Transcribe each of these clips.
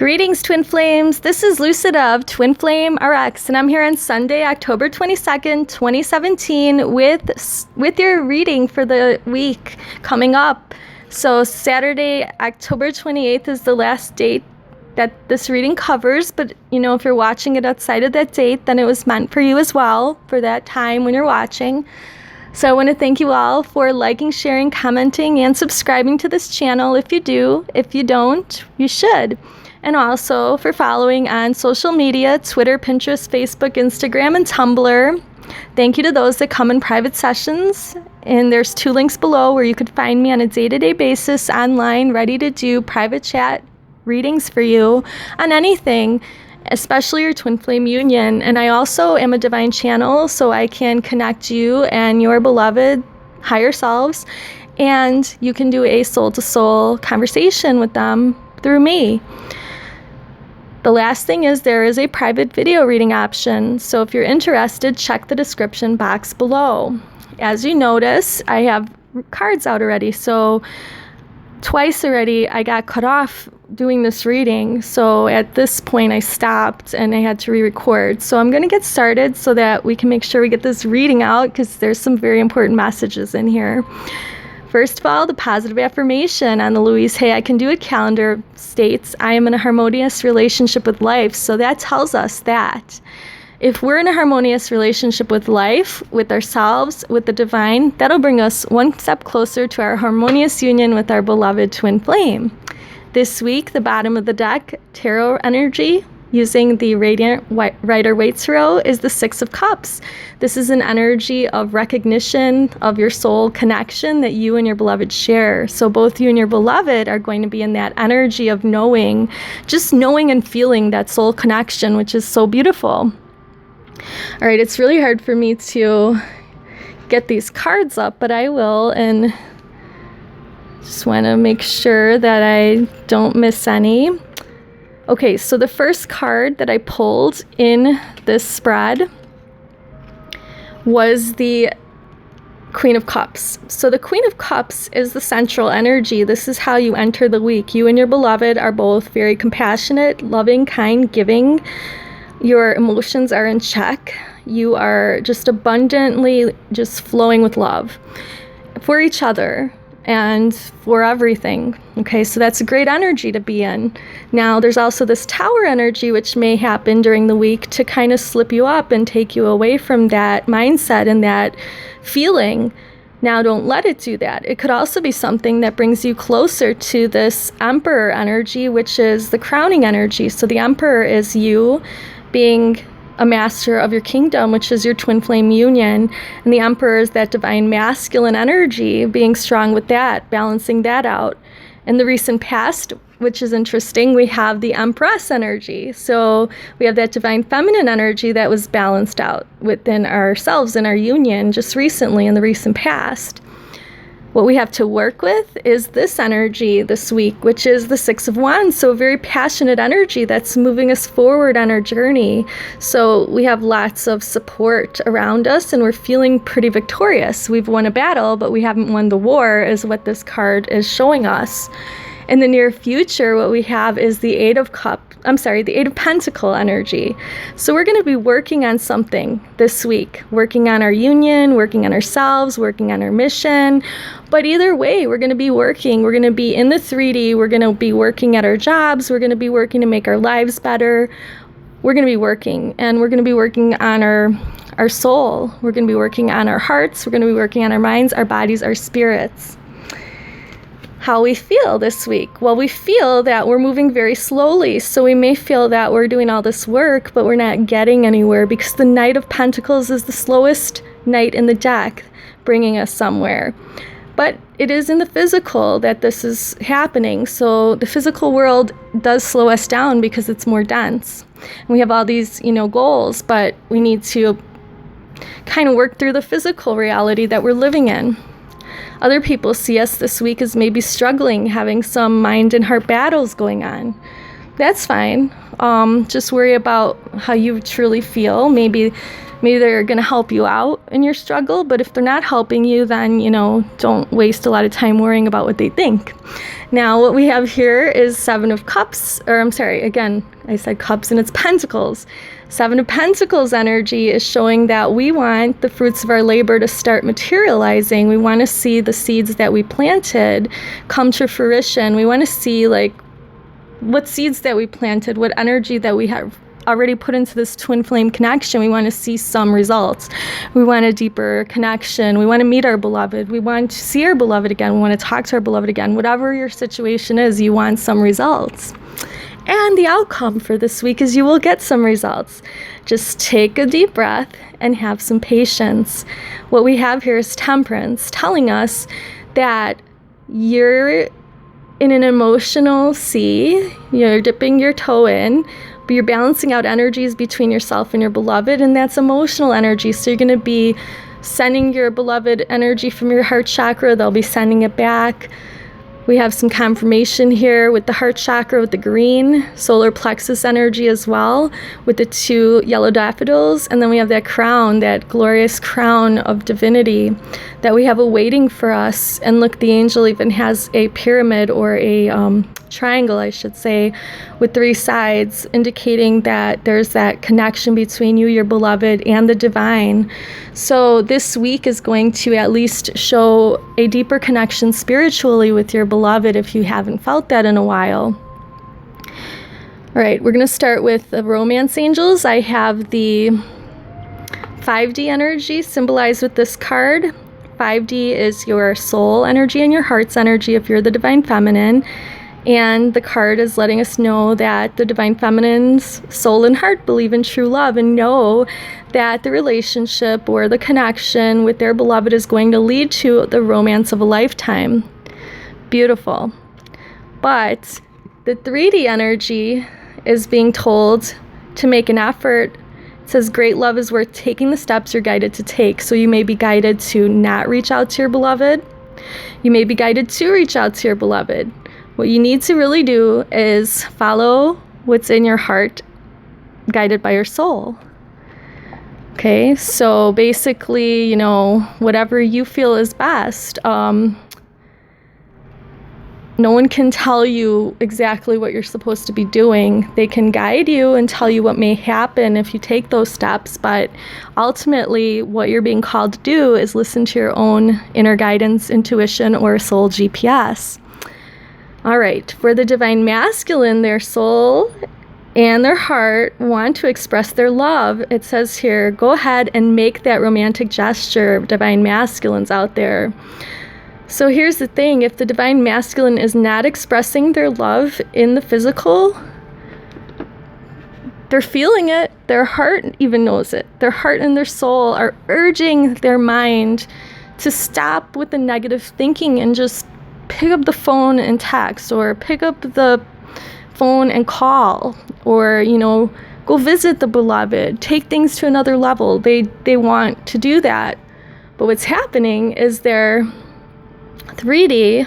Greetings, Twin Flames. This is Lucid of Twin Flame RX, and I'm here on Sunday, October 22nd, 2017, with your reading for the week coming up. So Saturday, October 28th is the last date that this reading covers, but if you're watching it outside of that date, then it was meant for you as well for that time when you're watching. So I want to thank you all for liking, sharing, commenting, and subscribing to this channel if you do. If you don't, you should. And also for following on social media, Twitter, Pinterest, Facebook, Instagram, and Tumblr. Thank you to those that come in private sessions. And there's 2 links below where you could find me on a day-to-day basis online, ready to do private chat readings for you on anything, especially your twin flame union. And I also am a divine channel, so I can connect you and your beloved higher selves, and you can do a soul-to-soul conversation with them through me. The last thing is there is a private video reading option, so if you're interested, check the description box below. As you notice, I have cards out already, so twice already I got cut off doing this reading, so at this point I stopped and I had to re-record. So I'm going to get started so that we can make sure we get this reading out, because there's some very important messages in here. First of all, the positive affirmation on the Louise Hey I Can Do It calendar states, I am in a harmonious relationship with life. So that tells us that if we're in a harmonious relationship with life, with ourselves, with the divine, that'll bring us one step closer to our harmonious union with our beloved twin flame. This week, the bottom of the deck, tarot energy, using the Radiant Rider-Waite Tarot, is the 6 of Cups. This is an energy of recognition of your soul connection that you and your beloved share. So both you and your beloved are going to be in that energy of knowing, just knowing and feeling that soul connection, which is so beautiful. All right, it's really hard for me to get these cards up, but I will, and just want to make sure that I don't miss any. Okay, so the first card that I pulled in this spread was the Queen of Cups. So the Queen of Cups is the central energy. This is how you enter the week. You and your beloved are both very compassionate, loving, kind, giving. Your emotions are in check. You are just abundantly just flowing with love for each other and for everything. Okay, so that's a great energy to be in. Now, there's also this Tower energy, which may happen during the week to kind of slip you up and take you away from that mindset and that feeling. Now, don't let it do that. It could also be something that brings you closer to this Emperor energy, which is the crowning energy. So the Emperor is you being a master of your kingdom, which is your twin flame union, and the Emperor is that divine masculine energy, being strong with that, balancing that out. In the recent past, which is interesting, we have the Empress energy. So we have that divine feminine energy that was balanced out within ourselves in our union just recently in the recent past. What we have to work with is this energy this week, which is the 6 of Wands. So a very passionate energy that's moving us forward on our journey. So we have lots of support around us and we're feeling pretty victorious. We've won a battle, but we haven't won the war, is what this card is showing us. In the near future, what we have is the 8 of Pentacle energy. So we're going to be working on something this week, working on our union, working on ourselves, working on our mission. But either way, we're going to be working. We're going to be in the 3D. We're going to be working at our jobs. We're going to be working to make our lives better. We're going to be working, and we're going to be working on our soul. We're going to be working on our hearts. We're going to be working on our minds, our bodies, our spirits. How we feel this week? Well, we feel that we're moving very slowly, so we may feel that we're doing all this work, but we're not getting anywhere, because the Knight of Pentacles is the slowest knight in the deck, bringing us somewhere. But it is in the physical that this is happening, so the physical world does slow us down because it's more dense. And we have all these, goals, but we need to kind of work through the physical reality that we're living in. Other people see us this week as maybe struggling, having some mind and heart battles going on. That's fine. Just worry about how you truly feel. Maybe Maybe they're going to help you out in your struggle, but if they're not helping you, then, don't waste a lot of time worrying about what they think. Now, what we have here is Seven of Cups, or I'm sorry, again, I said cups and it's pentacles. Seven of Pentacles energy is showing that we want the fruits of our labor to start materializing. We want to see the seeds that we planted come to fruition. We want to see what seeds that we planted, what energy that we have already put into this twin flame connection. We want to see some results. We want a deeper connection. We want to meet our beloved. We want to see our beloved again. We want to talk to our beloved again. Whatever your situation is, you want some results. And the outcome for this week is you will get some results. Just take a deep breath and have some patience. What we have here is Temperance, telling us that you're in an emotional sea. You're dipping your toe in, but you're balancing out energies between yourself and your beloved, and that's emotional energy. So you're going to be sending your beloved energy from your heart chakra. They'll be sending it back. We have some confirmation here with the heart chakra, with the green solar plexus energy as well, with the two yellow daffodils. And then we have that crown, that glorious crown of divinity that we have awaiting for us. And look, the angel even has a pyramid, or a triangle, I should say, with 3 sides, indicating that there's that connection between you, your beloved, and the divine. So this week is going to at least show a deeper connection spiritually with your beloved if you haven't felt that in a while. All right, we're going to start with the romance angels. I have the 5D energy symbolized with this card. 5D is your soul energy and your heart's energy if you're the divine feminine. And the card is letting us know that the divine feminine's soul and heart believe in true love and know that the relationship or the connection with their beloved is going to lead to the romance of a lifetime. Beautiful. But the 3D energy is being told to make an effort. It says great love is worth taking the steps you're guided to take. So you may be guided to not reach out to your beloved. You may be guided to reach out to your beloved. What you need to really do is follow what's in your heart, guided by your soul. Okay, so basically, whatever you feel is best. No one can tell you exactly what you're supposed to be doing. They can guide you and tell you what may happen if you take those steps, but ultimately what you're being called to do is listen to your own inner guidance, intuition, or soul GPS. All right, for the divine masculine, their soul and their heart want to express their love. It says here, go ahead and make that romantic gesture, divine masculines out there. So here's the thing, if the divine masculine is not expressing their love in the physical, they're feeling it. Their heart even knows it. Their heart and their soul are urging their mind to stop with the negative thinking and just pick up the phone and text, or pick up the phone and call, or, go visit the beloved, take things to another level. They want to do that. But what's happening is their 3D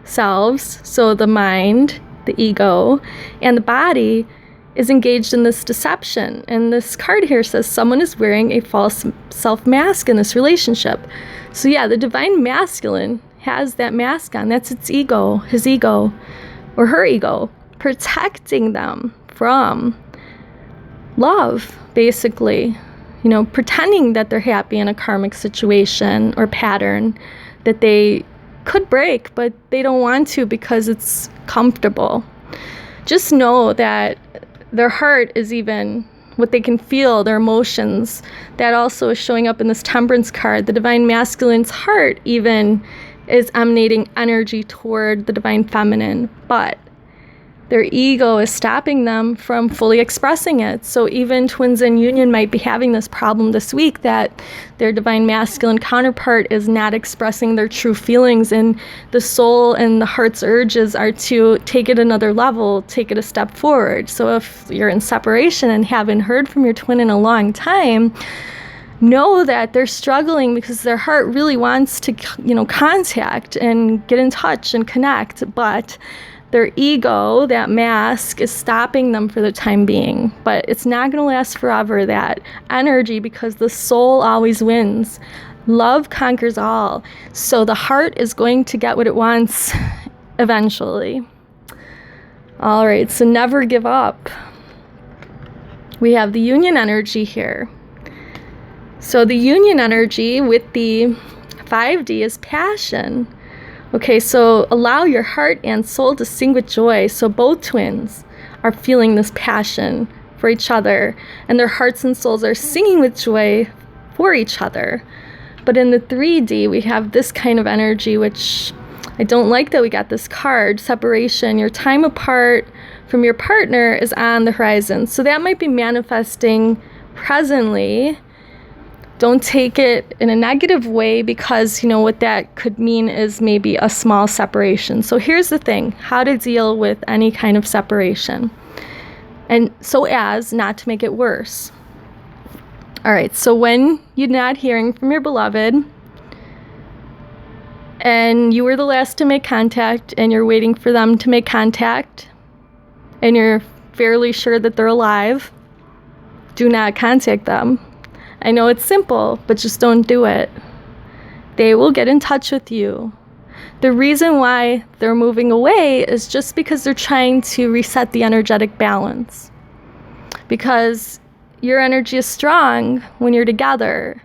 selves, so the mind, the ego, and the body is engaged in this deception. And this card here says someone is wearing a false self-mask in this relationship. So yeah, the divine masculine has that mask on. That's its ego, his ego, or her ego, protecting them from love, basically. Pretending that they're happy in a karmic situation or pattern that they could break, but they don't want to because it's comfortable. Just know that their heart is even what they can feel, their emotions. That also is showing up in this Temperance card. The divine masculine's heart even is emanating energy toward the divine feminine, but their ego is stopping them from fully expressing it. So even twins in union might be having this problem this week, that their divine masculine counterpart is not expressing their true feelings, and the soul and the heart's urges are to take it another level, take it a step forward. So if you're in separation and haven't heard from your twin in a long time, know that they're struggling because their heart really wants to, contact and get in touch and connect, but their ego, that mask, is stopping them for the time being. But it's not going to last forever, that energy, because the soul always wins. Love conquers all. So the heart is going to get what it wants eventually. All right, so never give up. We have the union energy here. So the union energy with the 5D is passion. Okay, so allow your heart and soul to sing with joy. So both twins are feeling this passion for each other, and their hearts and souls are singing with joy for each other. But in the 3D, we have this kind of energy, which I don't like that we got this card, separation. Your time apart from your partner is on the horizon. So that might be manifesting presently. Don't take it in a negative way, because, what that could mean is maybe a small separation. So here's the thing, how to deal with any kind of separation, and so as not to make it worse. All right, so when you're not hearing from your beloved, and you were the last to make contact, and you're waiting for them to make contact, and you're fairly sure that they're alive, do not contact them. I know it's simple, but just don't do it. They will get in touch with you. The reason why they're moving away is just because they're trying to reset the energetic balance. Because your energy is strong when you're together,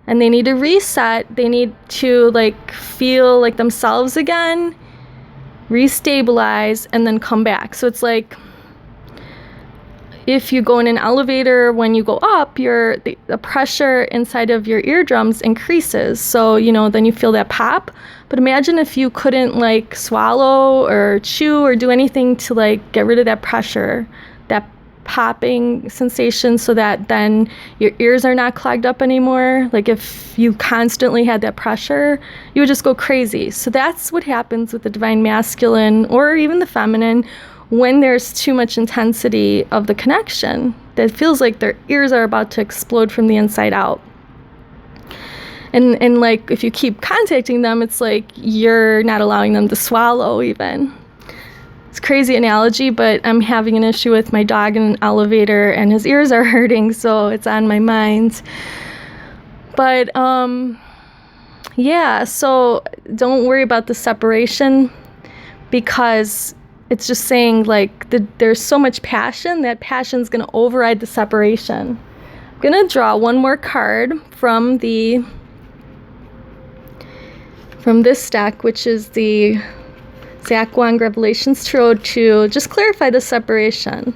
and they need to reset. They need to feel like themselves again, restabilize, and then come back. So it's like if you go in an elevator, when you go up, the pressure inside of your eardrums increases. So, then you feel that pop. But imagine if you couldn't swallow or chew or do anything to get rid of that pressure, that popping sensation, so that then your ears are not clogged up anymore. If you constantly had that pressure, you would just go crazy. So that's what happens with the divine masculine or even the feminine when there's too much intensity of the connection that feels like their ears are about to explode from the inside out. And if you keep contacting them, it's like you're not allowing them to swallow even. It's a crazy analogy, but I'm having an issue with my dog in an elevator, and his ears are hurting, so it's on my mind. But so don't worry about the separation, because it's just saying there's so much passion, that passion's going to override the separation. I'm going to draw one more card from this deck, which is the Zach Wang Revelations Tarot, to just clarify the separation.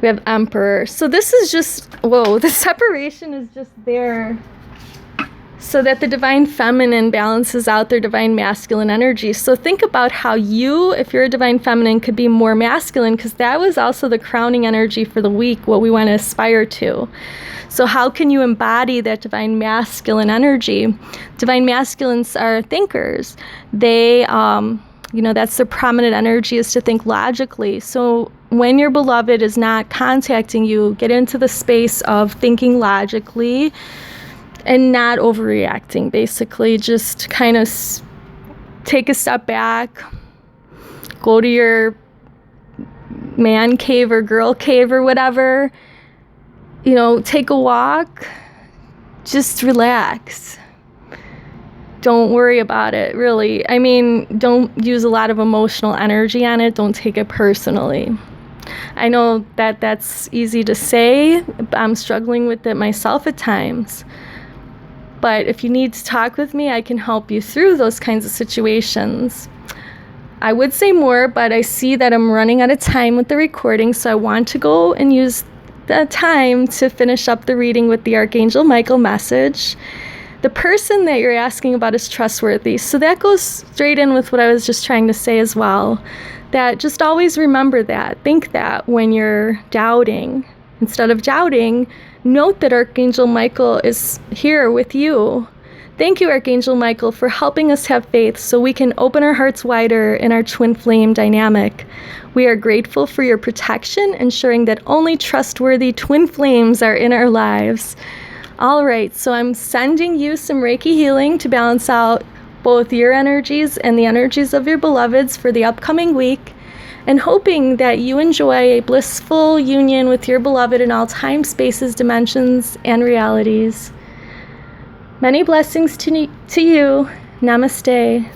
We have Emperor. So this is just, the separation is just there so that the divine feminine balances out their divine masculine energy. So think about how you, if you're a divine feminine, could be more masculine, because that was also the crowning energy for the week, what we want to aspire to. So how can you embody that divine masculine energy? Divine masculines are thinkers. They, that's their prominent energy, is to think logically. So when your beloved is not contacting you, get into the space of thinking logically and not overreacting. Basically, just kind of take a step back, go to your man cave or girl cave or whatever, take a walk, just relax. Don't worry about it, really. I mean, don't use a lot of emotional energy on it. Don't take it personally. I know that that's easy to say, but I'm struggling with it myself at times. But if you need to talk with me, I can help you through those kinds of situations. I would say more, but I see that I'm running out of time with the recording, so I want to go and use the time to finish up the reading with the Archangel Michael message. The person that you're asking about is trustworthy. So that goes straight in with what I was just trying to say as well. That just always remember that. Think that when you're doubting. Instead of doubting, note that Archangel Michael is here with you Thank you, Archangel Michael, for helping us have faith so we can open our hearts wider in our twin flame dynamic. We are grateful for your protection, ensuring that only trustworthy twin flames are in our lives. All right, so I'm sending you some Reiki healing to balance out both your energies and the energies of your beloveds for the upcoming week, and hoping that you enjoy a blissful union with your beloved in all time, spaces, dimensions, and realities. Many blessings to you. Namaste.